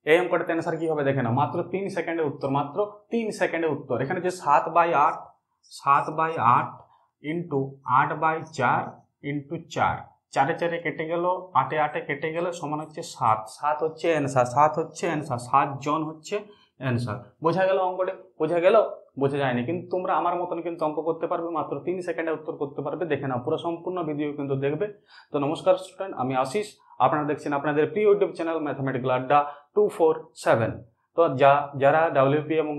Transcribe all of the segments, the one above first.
এই অঙ্কটাতে অ্যান্সার কি হবে দেখে নাও, মাত্র 3 সেকেন্ডের উত্তর, মাত্র 3 সেকেন্ডের উত্তর। এখানে যে 7/8 ইন্টু 8/4 ইন্টু 4, 4 4 কেটে গেল, 8 8 কেটে গেল, সমান হচ্ছে 7। 7 হচ্ছে অ্যান্সার, 7 হচ্ছে অ্যান্সার, 7 জন হচ্ছে অ্যান্সার। বোঝা গেল অঙ্কটা? বোঝা গেল? বোঝা যায়নি কিন্তু তোমরা আমার মতন কিন্তু অঙ্ক করতে পারবে, মাত্র 3 সেকেন্ডে উত্তর করতে পারবে। দেখে নাও, পুরো সম্পূর্ণ ভিডিও কিন্তু দেখবে। তো নমস্কার স্টুডেন্ট, আমি আশিস, আপনারা দেখছেন আপনাদের প্রিয় ইউটিউব চ্যানেল ম্যাথমেটিক্যাল আড্ডা 247। তো যারা WP এবং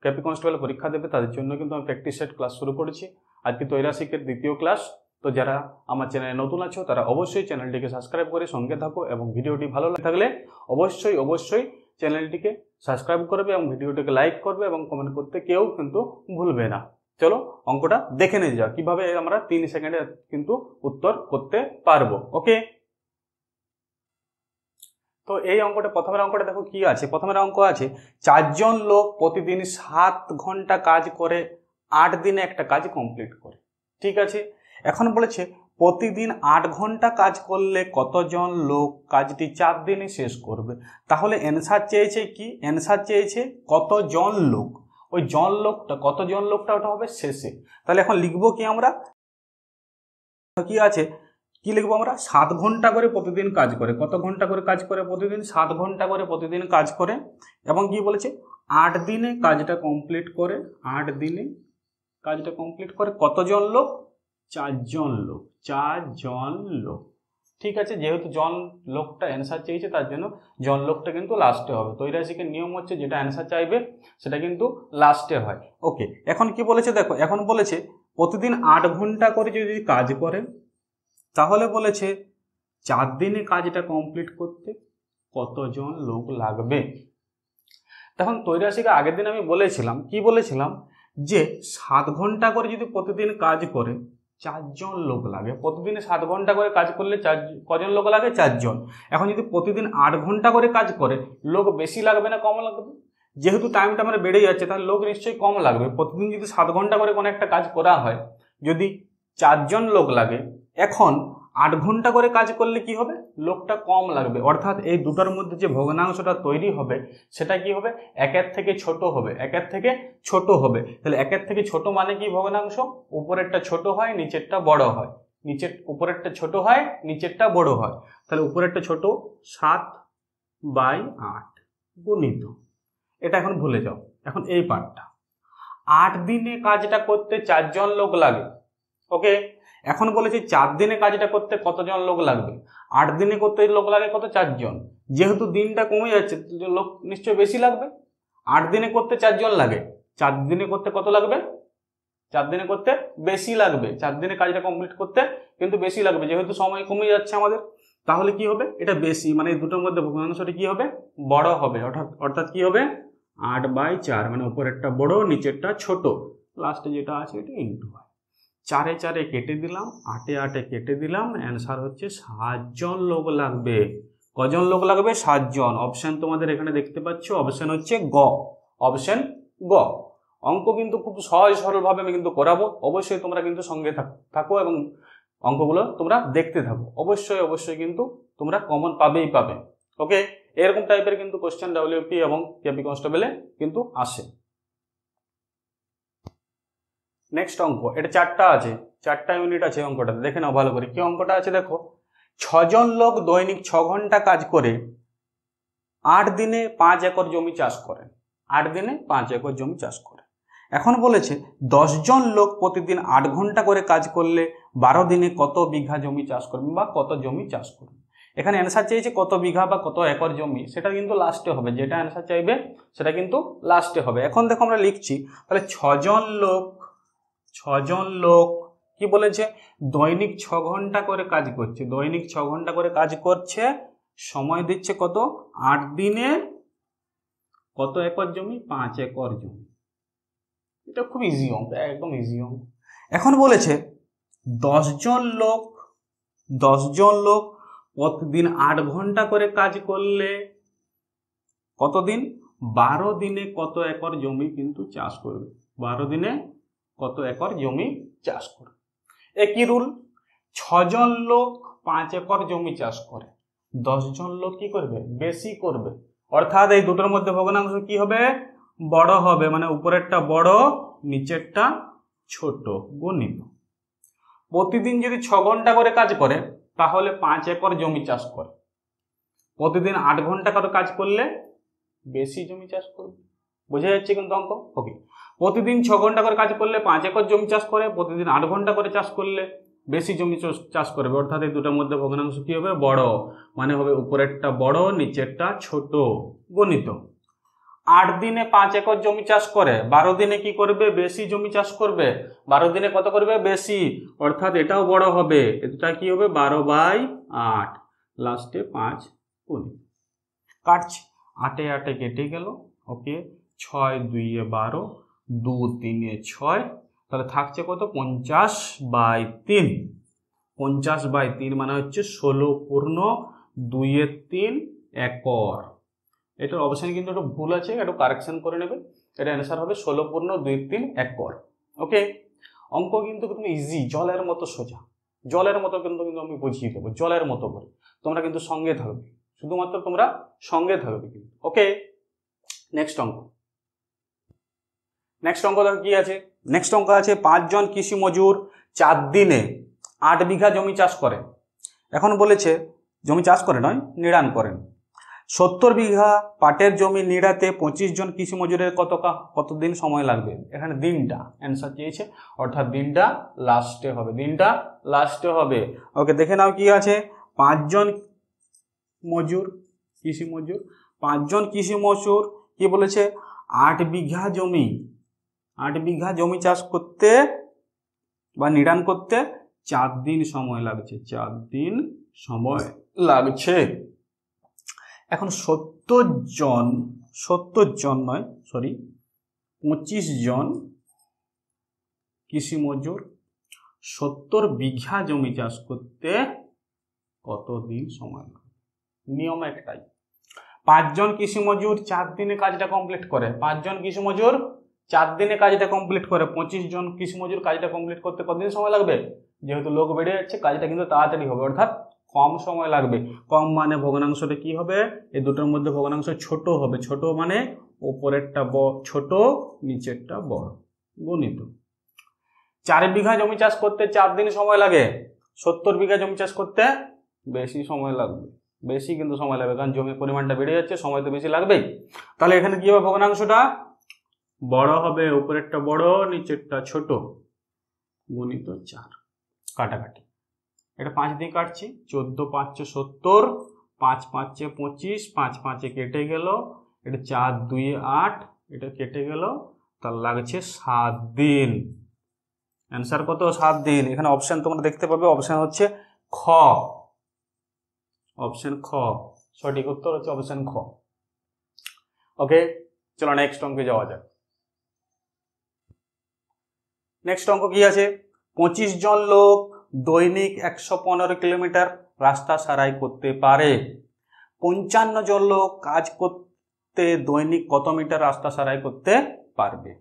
কেপি কনস্টেবল পরীক্ষা দেবে তাদের জন্য কিন্তু আমি প্র্যাকটিস সেট ক্লাস শুরু করেছি। আজকে ত্রৈরাশিকের দ্বিতীয় ক্লাস। তো যারা আমার চ্যানেলে নতুন আছো তারা অবশ্যই চ্যানেলটিকে সাবস্ক্রাইব করে সঙ্গে থাকো, এবং ভিডিওটি ভালো লাগলে অবশ্যই চ্যানেলটিকে সাবস্ক্রাইব করবে এবং ভিডিওটিকে লাইক করবে এবং কমেন্ট করতে কেউ কিন্তু ভুলবে না। চলো অঙ্কটা দেখে নিয়ে যাও কিভাবে আমরা 3 সেকেন্ডে কিন্তু উত্তর করতে পারবো। ওকে, তো এই অঙ্কটা, প্রথমের অঙ্কটা দেখো কি আছে। প্রথমের অঙ্ক আছে 4 জন লোক প্রতিদিন 7 ঘন্টা কাজ করে 8 দিনে একটা কাজ কমপ্লিট করে। ঠিক আছে, এখন বলেছে প্রতিদিন 8 ঘন্টা কাজ করলে কতজন লোক কাজটি 4 দিনে শেষ করবে। তাহলে অ্যান্সার চেয়েছে কি, অ্যান্সার চেয়েছে কতজন লোক, ওই জন লোকটা, কতজন লোকটা ওটা হবে শেষে। তাহলে এখন লিখবো কি আমরা, কি আছে, কি লিখবো আমরা, 7 ঘন্টা করে প্রতিদিন কাজ করে। কত ঘন্টা করে কাজ করে প্রতিদিন? 7 ঘন্টা করে প্রতিদিন কাজ করে, এবং কি বলেছে 8 দিনে কাজটা কমপ্লিট করে। 8 দিনে কাজটা কমপ্লিট করে কতজন লোক? 4 জন লোক, 4 জন লোক। ঠিক আছে, যেহেতু জন লোকটা অ্যান্সার চেয়েছে তার জন্য জন লোকটা কিন্তু লাস্টে হবে। ত্রৈরাশিকের নিয়ম হচ্ছে যেটা অ্যান্সার চাইবে সেটা কিন্তু লাস্টে হয়। ওকে, এখন কি বলেছে দেখো, এখন বলেছে প্রতিদিন 8 ঘন্টা করে যদি কাজ করে, তাহলে বলেছে 4 দিনে কাজটা কমপ্লিট করতে কতজন লোক লাগবে। তখন ত্রৈরাশিকে আগের দিন আমি বলেছিলাম, কি বলেছিলাম, যে 7 ঘন্টা করে যদি প্রতিদিন কাজ করে 4 জন লোক লাগে। প্রতিদিনে 7 ঘন্টা করে কাজ করলে কজন লোক লাগে? 4 জন। এখন যদি প্রতিদিন 8 ঘন্টা করে কাজ করে, লোক বেশি লাগবে না কম লাগবে? যেহেতু টাইমটা আমার বেড়ে যাচ্ছে তাহলে লোক নিশ্চয়ই কম লাগবে। প্রতিদিন যদি 7 ঘন্টা করে কোনো একটা কাজ করা হয়, যদি 4 জন লোক লাগে, এখন 8 ঘন্টা করে কাজ করলে কি হবে? লোকটা কম লাগবে। অর্থাৎ এই দুটোর মধ্যে যে ভগ্নাংশটা তৈরি হবে সেটা কি হবে? একের থেকে ছোট হবে, একের থেকে ছোট হবে। তাহলে একের থেকে ছোট মানে কি ভগ্নাংশ? উপরেরটা ছোট হয়, নিচেরটা বড় হয়। উপরেরটা ছোট হয়, নিচেরটা বড় হয়। তাহলে উপরেরটা ছোট, 7/8 গুণিত, এটা এখন ভুলে যাও। এখন এই পার্টটা, 8 দিনে কাজটা করতে 4 জন লোক লাগে। ওকে, এখন বলেছি 4 দিনে কাজটা করতে কতজন লোক লাগবে। 8 দিনে করতে লোক লাগে কত? 4 জন। যেহেতু দিনটা কমে যাচ্ছে লোক নিশ্চয়ই বেশি লাগবে। 8 দিনে করতে 4 জন লাগে, 4 দিনে করতে কত লাগবে? 4 দিনে করতে বেশি লাগবে। 4 দিনে কাজটা কমপ্লিট করতে কিন্তু বেশি লাগবে, যেহেতু সময় কমে যাচ্ছে আমাদের। তাহলে কি হবে? এটা বেশি, মানে এই দুটোর মধ্যে ভগ্নাংশটা কি হবে? বড় হবে। অর্থাৎ কি হবে? 8/4, মানে উপরেরটা বড় নিচেরটা ছোট, লাস্টে যেটা আছে এটা ইন্টু হয়। 4 4 কেটে দিলাম, 8 8 কেটে দিলাম, অ্যান্সার হচ্ছে 7 জন লোক লাগবে। কজন লোক লাগবে? 7 জন। অপশন তোমাদের এখানে দেখতে পাচ্ছ, অপশন হচ্ছে গ, অপশন গ। অঙ্ক কিন্তু খুব সহজ সরলভাবে আমি কিন্তু করাবো, অবশ্যই তোমরা কিন্তু সঙ্গে থাকো এবং অঙ্কগুলো তোমরা দেখতে থাকো। অবশ্যই কিন্তু তোমরা কমন পাবেই পাবে। ওকে, এরকম টাইপের কিন্তু কোশ্চেন WP এবং কেপি কনস্টেবলে কিন্তু আসে। নেক্সট অঙ্ক, এটা 4টা আছে, 4টা ইউনিট আছে অঙ্কটা, দেখে নাও ভালো করে কি অঙ্কটা আছে। দেখো 6 জন লোক দৈনিক 6 ঘন্টা কাজ করে 8 দিনে 5 একর জমি চাষ করে। 8 দিনে 5 একর জমি চাষ করে। এখন বলেছে 10 জন লোক প্রতিদিন 8 ঘন্টা করে কাজ করলে 12 দিনে কত বিঘা জমি চাষ করবে বা কত জমি চাষ করবে। এখানে অ্যান্সার চেয়েছে কত বিঘা বা কত একর জমি, সেটা কিন্তু লাস্টে হবে। যেটা অ্যান্সার চাইবে সেটা কিন্তু লাস্টে হবে। এখন দেখো আমরা লিখছি, তাহলে 6 জন লোক কি বলেছে? দৈনিক 6 ঘন্টা করে কাজ করছে, দৈনিক 6 ঘন্টা করে কাজ করছে, সময় দিচ্ছে কত? 8 দিনে কত একর জমি? 5 একর জমি। এটা খুব ইজি অঙ্ক, একদম ইজি অঙ্ক। এখন বলেছে 10 জন লোক প্রতিদিন 8 ঘন্টা করে কাজ করলে কতদিন? 12 দিনে কত একর জমি কিন্তু চাষ করবে। 12 দিনে কত একর জমি চাষ করবে। একই রুল, 6 জন লোক 5 একর জমি চাষ করে, 10 জন লোক কি করবে? বেশি করবে। অর্থাৎ এই দুটোর মধ্যে ভগ্নাংশ কি হবে, বড় হবে, মানে উপরেরটা বড় নিচেরটা ছোট, গণিত। প্রতিদিন যদি 6 ঘন্টা করে কাজ করে তাহলে 5 একর জমি চাষ করে। প্রতিদিন 8 ঘন্টা করে কাজ করলে বেশি জমি চাষ করবে। বোঝা যাচ্ছে কিন্তু অঙ্ক? ওকে। প্রতিদিন 6 ঘন্টা করে কাজ করলে 5 একর জমি চাষ করে, প্রতিদিন 8 ঘন্টা করে চাষ করলে বেশি জমি চাষ করবে। অর্থাৎ এই দুটোর মধ্যে ভগ্নাংশ কি হবে, বড়, মানে হবে উপরেরটা বড় নিচেরটা ছোট, গণিত। 8 দিনে 5 একর জমি চাষ করে, 12 দিনে কি করবে, বেশি জমি চাষ করবে। 12 দিনে কত করবে, বেশি, অর্থাৎ এটাও বড় হবে। এটা কি হবে, 12/8, লাস্টে 5 গণিত। কাটছি, 8 এ 8 কেটে গেল। ওকে, 6 2 এ 12, 2 3 এ 6, তাহলে থাকছে কত, 50/3। 50/3 মানে হচ্ছে 16.2 একর। এটার অপশন কিন্তু একটু ভুল আছে, একটু কারেকশন করে নেবে। এটা অ্যান্সার হবে 16.23 একর। ওকে, অঙ্ক কিন্তু তুমি ইজি, জলের মতো সোজা, জলের মতো কিন্তু আমি বুঝিয়ে দেবো, জলের মতো করে। তোমরা কিন্তু সঙ্গে থাকবে, শুধুমাত্র তোমরা সঙ্গে থাকবে কিন্তু। ওকে, নেক্সট অঙ্ক। নেক্সট অঙ্ক দেখো কি আছে। নেক্সট অঙ্ক আছে 5 জন কৃষি মজুর 4 দিনে 8 বিঘা জমি চাষ করে। এখন বলেছে জমি চাষ করে নয়, নিড়ান করেন। 70 বিঘা পাটের জমি নিড়াতে 25 জন কৃষি মজুরের কতদিন সময় লাগবে। এখানে দিনটা অ্যান্সার চেয়েছে, অর্থাৎ দিনটা লাস্টে হবে, দিনটা লাস্টে হবে। ওকে, দেখে নাও কি আছে। 5 জন মজুর, কৃষি মজুর, 5 জন কৃষি মজুর কি বলেছে, 8 বিঘা জমি, 8 বিঘা জমি চাষ করতে বা নিড়ান করতে 4 দিন সময় লাগছে, 4 দিন সময় লাগছে। এখন 70 জন নয়, সরি, 25 জন কৃষি মজুর 70 বিঘা জমি চাষ করতে কতদিন সময় লাগবে। নিয়ম একটাই, 5 জন কৃষি মজুর 4 দিনে কাজটা কমপ্লিট করে। 5 জন কৃষি মজুর 4 দিনে কাজটা কমপ্লিট করে, 25 জন কৃষি মজুর কাজটা কমপ্লিট করতে কতদিন সময় লাগবে। যেহেতু লোক বেড়ে যাচ্ছে, কাজটা কিন্তু তাড়াতাড়ি হবে, অর্থাৎ কম সময় লাগবে। কম মানে ভগ্নাংশটা কি হবে, এই দুটোর মধ্যে ভগ্নাংশ ছোট হবে। ছোট মানে উপরেরটা ছোট নিচেরটা বড়, গণিত। 4 বিঘা জমি চাষ করতে 4 দিন সময় লাগে, 70 বিঘা জমি চাষ করতে বেশি সময় লাগবে, বেশি কিন্তু সময় লাগবে, কারণ জমির পরিমাণটা বেড়ে যাচ্ছে, সময় তো বেশি লাগবেই। তাহলে এখানে কি হবে, ভগ্নাংশটা বড় হবে, উপরেরটা বড় নিচেরটা ছোট, গণিত 4। কাটাকাটি, এটা 5 দিয়ে কাটছি, 14 5 70, 5 5 25, 5 5 কেটে গেল, এটা 4 2 8, এটা কেটে গেল, তার লাগছে 7 দিন। অ্যান্সার কত, 7 দিন। এখানে অপশন তোমরা দেখতে পাবে, অপশন হচ্ছে খ, অপশন খ, সঠিক উত্তর হচ্ছে অপশন খ। ওকে, চলো নেক্সট অঙ্কে যাওয়া যাক। নেক্সট অঙ্ক কি আছে, 25 জন লোক দৈনিক 115 কিলোমিটার রাস্তা সারাই করতে পারে। 55 জন লোক কাজ করতে দৈনিক কত মিটার রাস্তা সারাই করতে পারবে।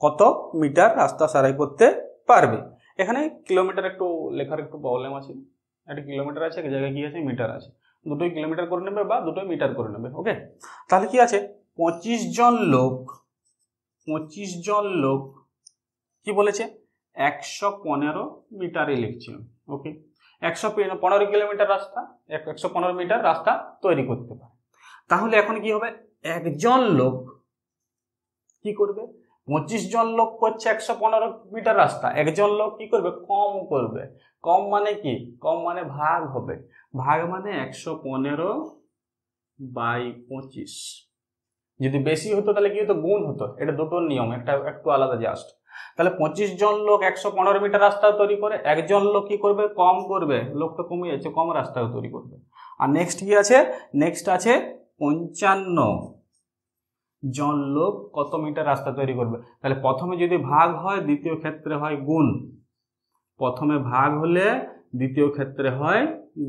কত মিটার রাস্তা সারাই করতে পারবে। এখানে কিলোমিটার একটু লেখার একটু প্রবলেম আছে, একটা কিলোমিটার আছে, এক জায়গায় কি আছে, মিটার আছে। দুটোই কিলোমিটার করে নেবে বা দুটোই মিটার করে নেবে। ওকে, তাহলে কি আছে, 25 জন লোক কি বলেছে, 115 মিটারে লিখছে। ওকে, 115 কিলোমিটার রাস্তা, 115 মিটার রাস্তা তৈরি করতে পারে। তাহলে এখন কি হবে, একজন লোক কি করবে, 25 জন লোক করছে 115 মিটার রাস্তা, একজন লোক কি করবে, কম করবে। কম মানে কি, কম মানে ভাগ হবে, ভাগ মানে 115/25। যদি বেশি হতো তাহলে কি হতো, গুণ হতো। এটা দুটোর নিয়ম, একটা একটু আলাদা জাস্ট। তাহলে 25 জন লোক 115 মিটার রাস্তা তৈরি করে, একজন লোক কি করবে, কম করবে, লোকটা কমে যাচ্ছে, কম রাস্তা তৈরি করবে। আর নেক্সট কি আছে, নেক্সট আছে 55 জন লোক কত মিটার রাস্তা তৈরি করবে। তাহলে প্রথমে যদি ভাগ হয়, দ্বিতীয় ক্ষেত্রে হয় গুণ। প্রথমে ভাগ হলে দ্বিতীয় ক্ষেত্রে হয়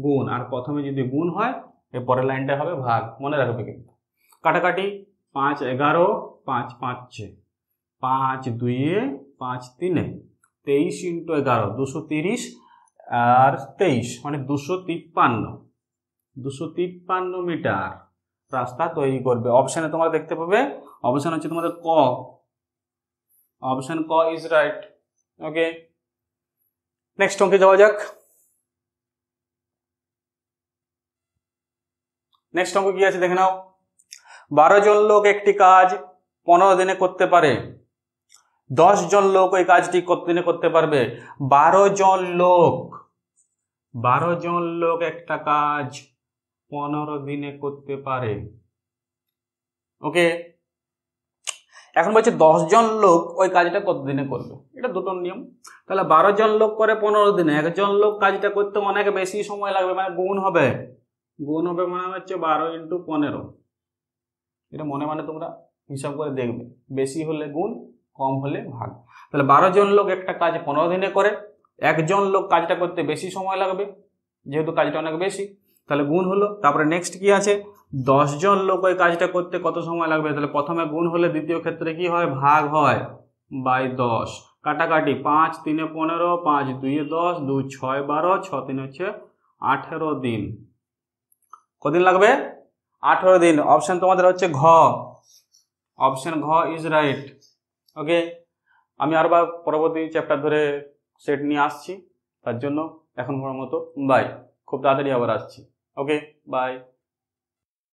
গুণ, আর প্রথমে যদি গুণ হয় এর পরের লাইনটা হবে ভাগ, মনে রাখবে কিন্তু। কাটাকাটি, 5 11, 5 5 5 2 5 3, 23 × 11 230, আর 23 মানে 253 মিটার রাস্তা তৈরি করবে। অপশনে তোমরা দেখতে পাবে অপশন হচ্ছে তোমাদের ক, অপশন ক ইজ রাইট। ওকে, নেক্সট অঙ্কে যাওয়া যাক। নেক্সট অঙ্ক কি আছে দেখে নাও। 12 জন লোক একটি কাজ 15 দিনে করতে পারে, 10 জন লোক ওই কাজটি কত দিনে করতে পারবে? 12 জন লোক একটা কাজ 15 দিনে করতে পারে। ওকে, এখন বলছে 10 জন লোক ওই কাজটা কত দিনে করবে। এটা দুটো নিয়ম। তাহলে 12 জন লোক করে 15 দিনে, একজন লোক কাজটা করতে অনেক বেশি সময় লাগবে, মানে গুণ হবে মানে হচ্ছে 12 × 15। এটা মনে মানে তোমরা হিসাব করে দেখবে, বেশি হলে গুণ, কম হলে ভাগ। তাহলে 12 জন লোক একটা কাজ 15 দিনে করে, একজন লোক কাজটা করতে বেশি সময় লাগবে, যেহেতু কাজটা অনেক বেশি, তাহলে গুণ হলো। তারপরে নেক্সট কি আছে, 10 জন লোক ওই কাজটা করতে কত সময় লাগবে? তাহলে প্রথমে গুণ হলে দ্বিতীয় ক্ষেত্রে কি হয়, ভাগ হয় বাই 10। কাটাকাটি, 5 × 3 = 15, 5 × 2 = 10, 2 × 6 = 12, 6 × 3 হচ্ছে 18 দিন। কদিন লাগবে? 18 দিন। অপশন তোমাদের হচ্ছে ঘ, অপশন ঘ ইজ রাইট। ওকে, আমি আরবার পরবর্তী চ্যাপ্টার ধরে সেট নিয়ে আসছি, তার জন্য এখন মতো বাই, খুব তাড়াতাড়ি আবার আসছি। ওকে, বাই।